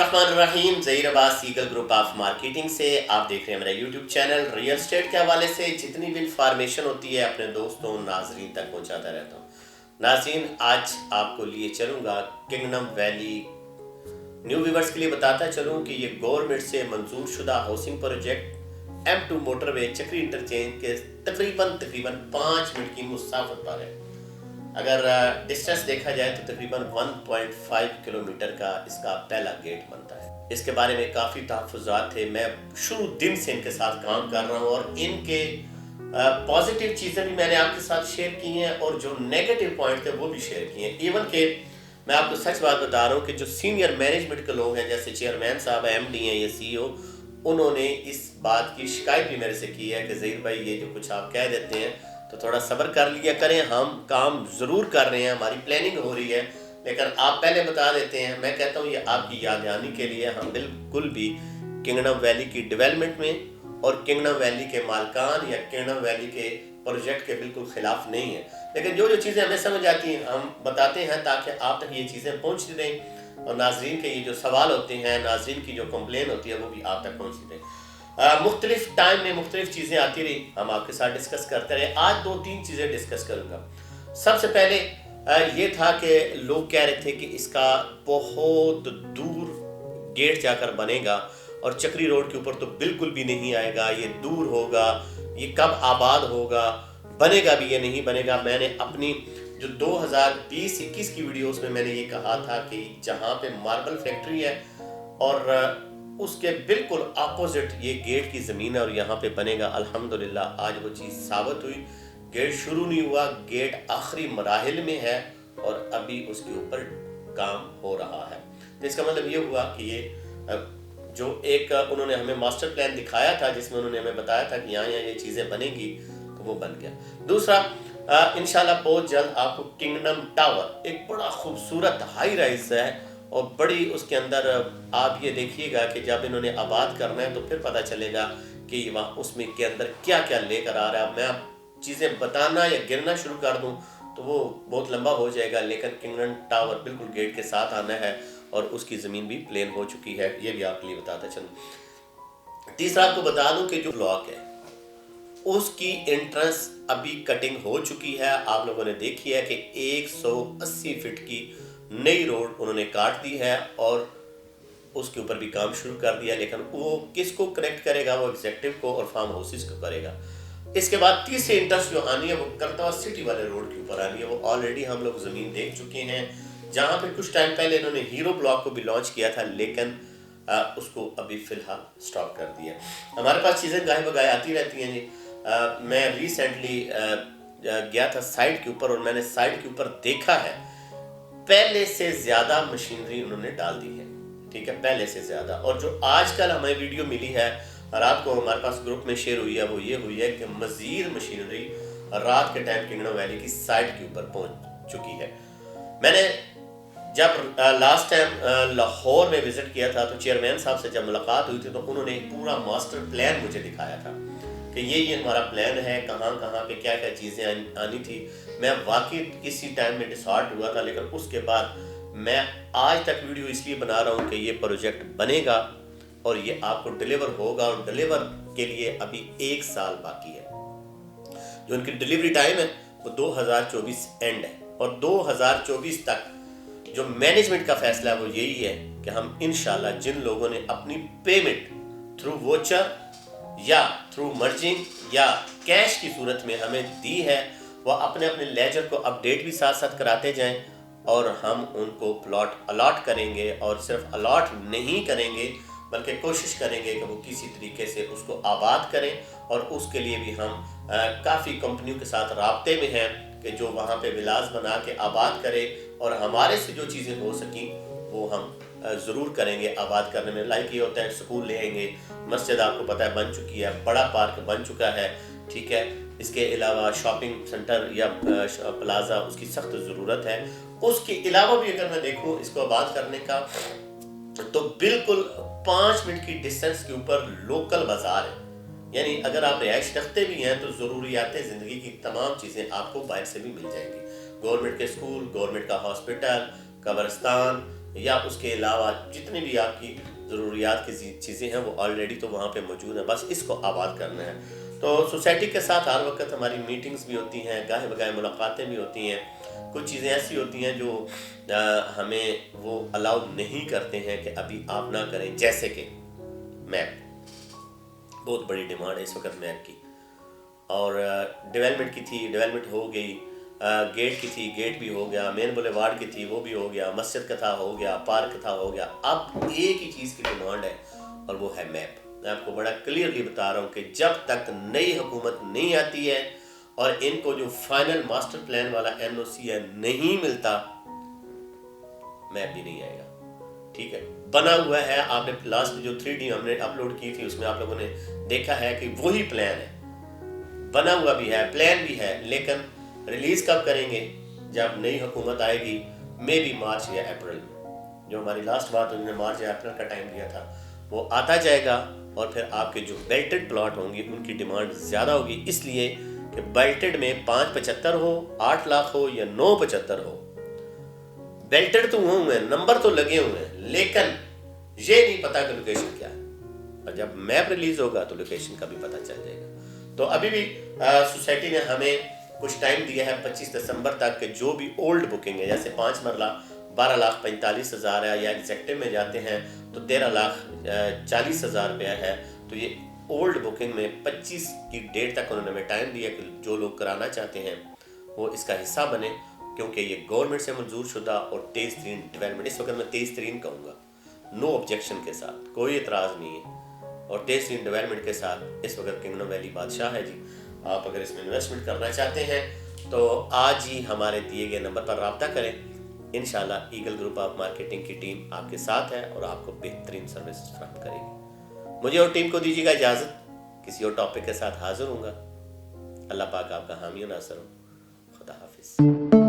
बिस्मिल्लाहिर्रहमानिर्रहीम। Zaheer Abbas Seagull group of marketing से आप देख रहे हैं मेरा यूट्यूब चैनल। रियल एस्टेट के हवाले से जितनी भी इंफॉर्मेशन होती है अपने दोस्तों नाजरीन तक पहुंचाता रहता हूं। नाज़रीन, आज आपको लिए चलूँगा किंगडम वैली। न्यू व्यूवर्स के लिए बताता चलूँ कि ये गवर्नमेंट से मंजूर शुदा हाउसिंग प्रोजेक्ट M2 मोटरवे चक्री इंटरचेंज के तकरीबन 5 मिनट की मुसाफत पर है। अगर डिस्टेंस देखा जाए तो तकरीबन 1.5 किलोमीटर का इसका पहला गेट बनता है। इसके बारे में काफ़ी तहफ़्फ़ुज़ात थे। मैं शुरू दिन से इनके साथ काम कर रहा हूँ और इनके पॉजिटिव चीज़ें भी मैंने आपके साथ शेयर की हैं और जो नेगेटिव पॉइंट थे वो भी शेयर किए हैं। इवन के मैं आपको सच बात बता रहा हूँ कि जो सीनियर मैनेजमेंट के लोग हैं, जैसे चेयरमैन साहब MD हैं या CEO, उन्होंने इस बात की शिकायत भी मेरे से की है कि ज़हीर भाई ये जो कुछ आप कह देते हैं तो थोड़ा सब्र कर लिया करें, हम काम ज़रूर कर रहे हैं, हमारी प्लानिंग हो रही है, लेकिन आप पहले बता देते हैं। मैं कहता हूँ ये आपकी याद दहानी के लिए। हम बिल्कुल भी किंगडम वैली की डेवलपमेंट में और किंगडम वैली के मालकान या किंगडम वैली के प्रोजेक्ट के बिल्कुल ख़िलाफ़ नहीं है, लेकिन जो चीज़ें हमें समझ आती हैं हम बताते हैं ताकि आप तक ये चीज़ें पहुँचती रहें और नाजरीन के ये जो सवाल होते हैं, नाजरीन की जो कंप्लेन होती है वो भी आप तक पहुँचती रहें। मुख्तलिफ टाइम में मुख्तलिफ चीज़ें आती रही, हम आपके साथ डिस्कस करते रहे। आज 2-3 चीज़ें डिस्कस करूँगा। सबसे पहले ये था कि लोग कह रहे थे कि इसका बहुत दूर गेट जाकर बनेगा और चक्री रोड के ऊपर तो बिल्कुल भी नहीं आएगा, ये दूर होगा, ये कब आबाद होगा, बनेगा भी या नहीं बनेगा। मैंने अपनी जो 2020-21 की वीडियोस में मैंने ये कहा था कि जहाँ पे मार्बल फैक्ट्री है और उसके बिल्कुल अपोजिट ये गेट की ज़मीन है और यहाँ पे बनेगा। अल्हम्दुलिल्लाह आज वो चीज़ साबित हुई। गेट शुरू नहीं हुआ, गेट आखिरी मराहिल में है और अभी उसके ऊपर काम हो रहा है। तो इसका मतलब ये हुआ कि ये जो एक उन्होंने हमें मास्टर प्लान दिखाया था जिसमें उन्होंने हमें बताया था कि यहाँ ये चीज़ें बनेंगी, तो वो बन गया। दूसरा, इंशाल्लाह बहुत जल्द आपको किंगडम टावर, एक बड़ा खूबसूरत हाई राइज है और बड़ी उसके अंदर आप ये देखिएगा कि जब इन्होंने आबाद करना है तो फिर पता चलेगा कि वहाँ उसमें के अंदर क्या क्या लेकर आ रहा है। मैं आप चीज़ें बताना या गिरना शुरू कर दूँ तो वो बहुत लंबा हो जाएगा, लेकिन किंगडम टावर बिल्कुल गेट के साथ आना है और उसकी ज़मीन भी प्लेन हो चुकी है, ये भी आपके लिए बताता चलूँ। तीसरा आपको बता दूँ कि जो ब्लॉक है उसकी एंट्रेंस अभी कटिंग हो चुकी है। आप लोगों ने देखी है कि 180 फीट की नई रोड उन्होंने काट दी है और उसके ऊपर भी काम शुरू कर दिया, लेकिन वो किसको कनेक्ट करेगा? वो एग्जेक्टिव को और फार्म हाउसेस को करेगा। इसके बाद तीसरी इंटरेस्ट जो आनी है वो करतवा सिटी वाले रोड के ऊपर आनी है। वो ऑलरेडी हम लोग ज़मीन देख चुके हैं, जहाँ पे कुछ टाइम पहले इन्होंने हीरो ब्लॉक को भी लॉन्च किया था, लेकिन उसको अभी फ़िलहाल स्टॉप कर दिया। हमारे पास चीज़ें गाहे बगाहे आती रहती हैं जी। मैं रिसेंटली गया था साइट के ऊपर और मैंने साइट के ऊपर देखा है पहले से ज़्यादा मशीनरी उन्होंने डाल दी है, ठीक है, पहले से ज़्यादा। और जो आजकल हमें वीडियो मिली है और आपको हमारे पास ग्रुप में शेयर हुई है वो ये हुई है कि मज़ीद मशीनरी रात के टाइम किंगडम वैली की साइट के ऊपर पहुंच चुकी है। मैंने जब लास्ट टाइम लाहौर में विज़िट किया था तो चेयरमैन साहब से जब मुलाकात हुई थी तो उन्होंने एक पूरा मास्टर प्लान मुझे दिखाया था कि ये हमारा प्लान है, कहाँ कहाँ पे क्या क्या चीज़ें आनी थी। मैं वाकई किसी टाइम में डिसहार्ट हुआ था, लेकिन उसके बाद मैं आज तक वीडियो इसलिए बना रहा हूँ कि ये प्रोजेक्ट बनेगा और ये आपको डिलीवर होगा और डिलीवर के लिए अभी 1 साल बाकी है। जो उनकी डिलीवरी टाइम है वो 2024 एंड है और 2024 तक जो मैनेजमेंट का फैसला है वो यही है कि हम इंशाल्लाह जिन लोगों ने अपनी पेमेंट थ्रू वोचर या थ्रू मर्जिंग या कैश की सूरत में हमें दी है, वो अपने अपने लेजर को अपडेट भी साथ साथ कराते जाएं और हम उनको प्लॉट अलॉट करेंगे। और सिर्फ अलॉट नहीं करेंगे बल्कि कोशिश करेंगे कि वो किसी तरीके से उसको आबाद करें और उसके लिए भी हम काफ़ी कंपनियों के साथ राब्ते में हैं कि जो वहाँ पे विलास बना के आबाद करें और हमारे से जो चीज़ें हो सकें वो हम ज़रूर करेंगे आबाद करने में। लाइक ये होता है स्कूल ले आएंगे, मस्जिद आपको पता है बन चुकी है, बड़ा पार्क बन चुका है, ठीक है। इसके अलावा शॉपिंग सेंटर या प्लाजा उसकी सख्त ज़रूरत है। उसके अलावा भी अगर मैं देखूँ इसको आबाद करने का तो बिल्कुल 5 मिनट की डिस्टेंस के ऊपर लोकल बाजार है, यानी अगर आप रिहाइश रखते भी हैं तो ज़रूरियात ज़िंदगी की तमाम चीज़ें आपको बाहर से भी मिल जाएंगी। गवर्नमेंट के स्कूल, गवर्नमेंट का हॉस्पिटल, कब्रिस्तान, یا اس کے علاوہ جتنی بھی آپ کی ضروریات کی چیزیں ہیں وہ آلریڈی تو وہاں پہ موجود ہیں، بس اس کو آباد کرنا ہے۔ تو سوسائٹی کے ساتھ ہر وقت ہماری میٹنگز بھی ہوتی ہیں، گاہے بگاہے ملاقاتیں بھی ہوتی ہیں، کچھ چیزیں ایسی ہوتی ہیں جو ہمیں وہ الاؤ نہیں کرتے ہیں کہ ابھی آپ نہ کریں، جیسے کہ میپ، بہت بڑی ڈیمانڈ ہے اس وقت میپ کی، اور ڈیولپمنٹ کی تھی، ڈیولپمنٹ ہو گئی، گیٹ کی تھی، گیٹ بھی ہو گیا، مین بولے وارڈ کی تھی، وہ بھی ہو گیا، مسجد کا تھا، ہو گیا، پارک کا تھا، ہو گیا۔ اب ایک ہی چیز کی ڈیمانڈ ہے اور وہ ہے میپ۔ میں آپ کو بڑا کلیئرلی بتا رہا ہوں کہ جب تک نئی حکومت نہیں آتی ہے اور ان کو جو فائنل ماسٹر پلان والا NOC ہے نہیں ملتا، میپ بھی نہیں آئے گا، ٹھیک ہے؟ بنا ہوا ہے، آپ نے لاسٹ جو 3D ہم نے اپلوڈ کی تھی اس میں آپ لوگوں نے دیکھا ہے کہ وہی پلان ہے، بنا ہوا بھی ہے، پلان بھی ہے، لیکن ریلیز کب کریں گے؟ جب نئی حکومت آئے گی، مے بی مارچ یا اپریل میں۔ جو ہماری لاسٹ بات انہوں نے مارچ یا اپریل کا ٹائم دیا تھا وہ آتا جائے گا، اور پھر آپ کے جو بیلٹڈ پلاٹ ہوں گے ان کی ڈیمانڈ زیادہ ہوگی، اس لیے کہ بیلٹڈ میں 575 ہو، 8 لاکھ ہو یا 975 ہو، بیلٹڈ تو ہوئے ہیں، نمبر تو لگے ہوئے ہیں، لیکن یہ نہیں پتا کہ لوکیشن کیا ہے، اور جب میپ ریلیز ہوگا تو لوکیشن کا بھی پتہ چل جائے گا۔ تو ابھی بھی سوسائٹی نے ہمیں کچھ ٹائم دیا ہے 25 دسمبر تک کہ جو بھی اولڈ بکنگ ہے، جیسے 5 مرلہ 12,45,000 ہے، یا ایگزیکٹو میں جاتے ہیں تو 13,40,000 روپیہ ہے، تو یہ اولڈ بکنگ میں 25 کی ڈیٹ تک انہوں نے ہمیں ٹائم دیا کہ جو لوگ کرانا چاہتے ہیں وہ اس کا حصہ بنے، کیونکہ یہ گورنمنٹ سے منظور شدہ اور تیز ترین ڈیولپمنٹ، اس وقت میں تیز ترین کہوں گا، نو آبجیکشن کے ساتھ، کوئی اعتراض نہیں ہے، اور تیز ترین ڈیولپمنٹ کے ساتھ اس وقت کنگڈم ویلی بادشاہ ہے جی۔ آپ اگر اس میں انویسٹمنٹ کرنا چاہتے ہیں تو آج ہی ہمارے دیے گئے نمبر پر رابطہ کریں، انشاءاللہ ایگل گروپ آف مارکیٹنگ کی ٹیم آپ کے ساتھ ہے اور آپ کو بہترین سروس فراہم کرے گی۔ مجھے اور ٹیم کو دیجیے گا اجازت، کسی اور ٹاپک کے ساتھ حاضر ہوں گا۔ اللہ پاک آپ کا حامی و ناصر ہو۔ خدا حافظ۔